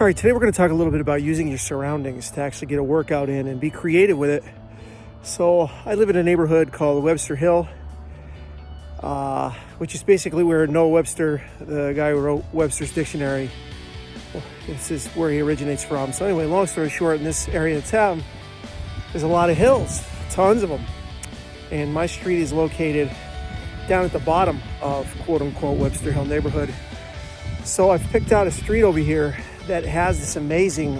All right, today we're going to talk a little bit about using your surroundings to actually get a workout in and be creative with it. So I live in a neighborhood called Webster Hill, which is basically where Noah Webster, the guy who wrote Webster's Dictionary, this is where he originates from. So anyway, long story short, in this area of town, there's a lot of hills, tons of them. And my street is located down at the bottom of quote unquote Webster Hill neighborhood. So I've picked out a street over here that has this amazing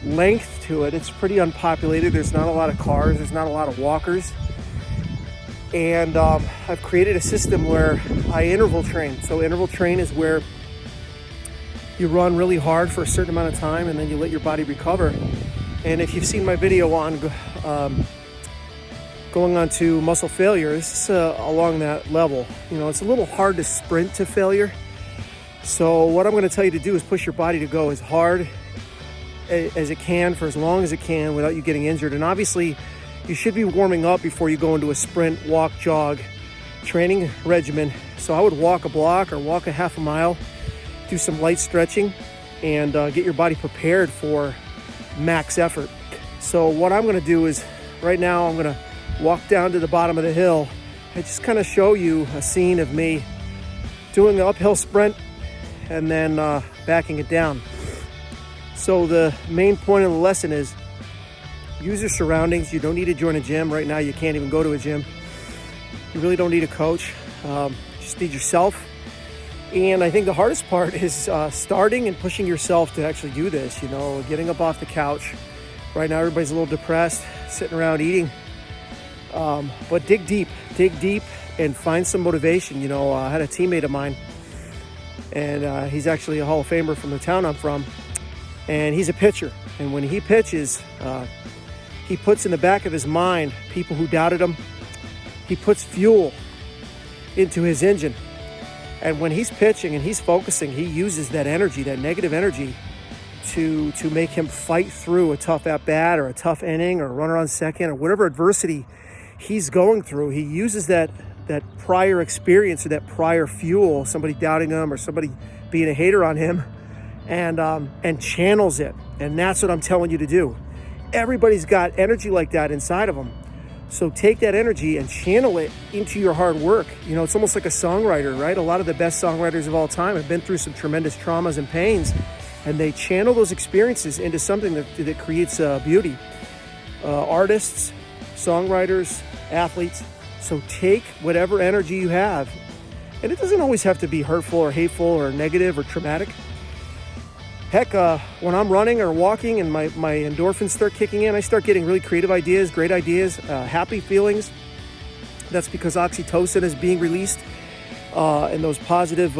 length to it. It's pretty unpopulated. There's not a lot of cars. There's not a lot of walkers. And I've created a system where I interval train. So interval train is where you run really hard for a certain amount of time and then you let your body recover. And if you've seen my video on going on to muscle failure, this is along that level. You know, it's a little hard to sprint to failure. So what I'm going to tell you to do is push your body to go as hard as it can for as long as it can without you getting injured. And obviously, you should be warming up before you go into a sprint, walk, jog training regimen. So I would walk a block or walk a half a mile, do some light stretching, and get your body prepared for max effort. So what I'm going to do is right now I'm going to walk down to the bottom of the hill and just kind of show you a scene of me doing an uphill sprint and then backing it down. So the main point of the lesson is use your surroundings. You don't need to join a gym. Right now you can't even go to a gym. You really don't need a coach. Just need yourself. And I think the hardest part is starting and pushing yourself to actually do this, you know, getting up off the couch. Right now everybody's a little depressed, sitting around eating. But dig deep and find some motivation. You know, I had a teammate of mine, and he's actually a Hall of Famer from the town I'm from, and he's a pitcher. And when he pitches, he puts in the back of his mind people who doubted him. He puts fuel into his engine. And when he's pitching and he's focusing, he uses that energy, that negative energy, to make him fight through a tough at-bat or a tough inning or a runner on second or whatever adversity he's going through. He uses that prior experience or that prior fuel, somebody doubting him or somebody being a hater on him, and channels it. And that's what I'm telling you to do. Everybody's got energy like that inside of them. So take that energy and channel it into your hard work. You know, it's almost like a songwriter, right? A lot of the best songwriters of all time have been through some tremendous traumas and pains, and they channel those experiences into something that creates beauty. Artists, songwriters, athletes. So take whatever energy you have, and it doesn't always have to be hurtful or hateful or negative or traumatic. Heck, when I'm running or walking and my endorphins start kicking in, I start getting really creative ideas, great ideas, happy feelings. That's because oxytocin is being released, and those positive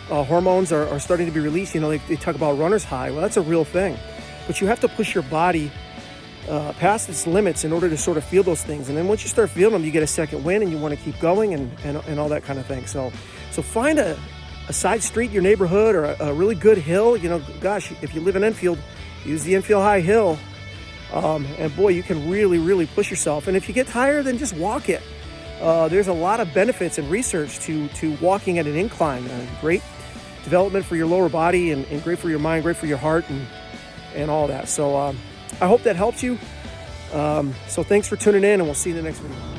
hormones are starting to be released. You know, they talk about runner's high. Well, that's a real thing. But you have to push your body past its limits in order to sort of feel those things. And then once you start feeling them, you get a second wind and you want to keep going and all that kind of thing. So find a side street in your neighborhood or a really good hill. You know, gosh, if you live in Enfield, use the Enfield High Hill. And boy, you can really, really push yourself. And if you get tired, then just walk it. There's a lot of benefits and research to walking at an incline. Great development for your lower body and great for your mind, great for your heart and all that. So I hope that helps you. So thanks for tuning in, and we'll see you in the next video.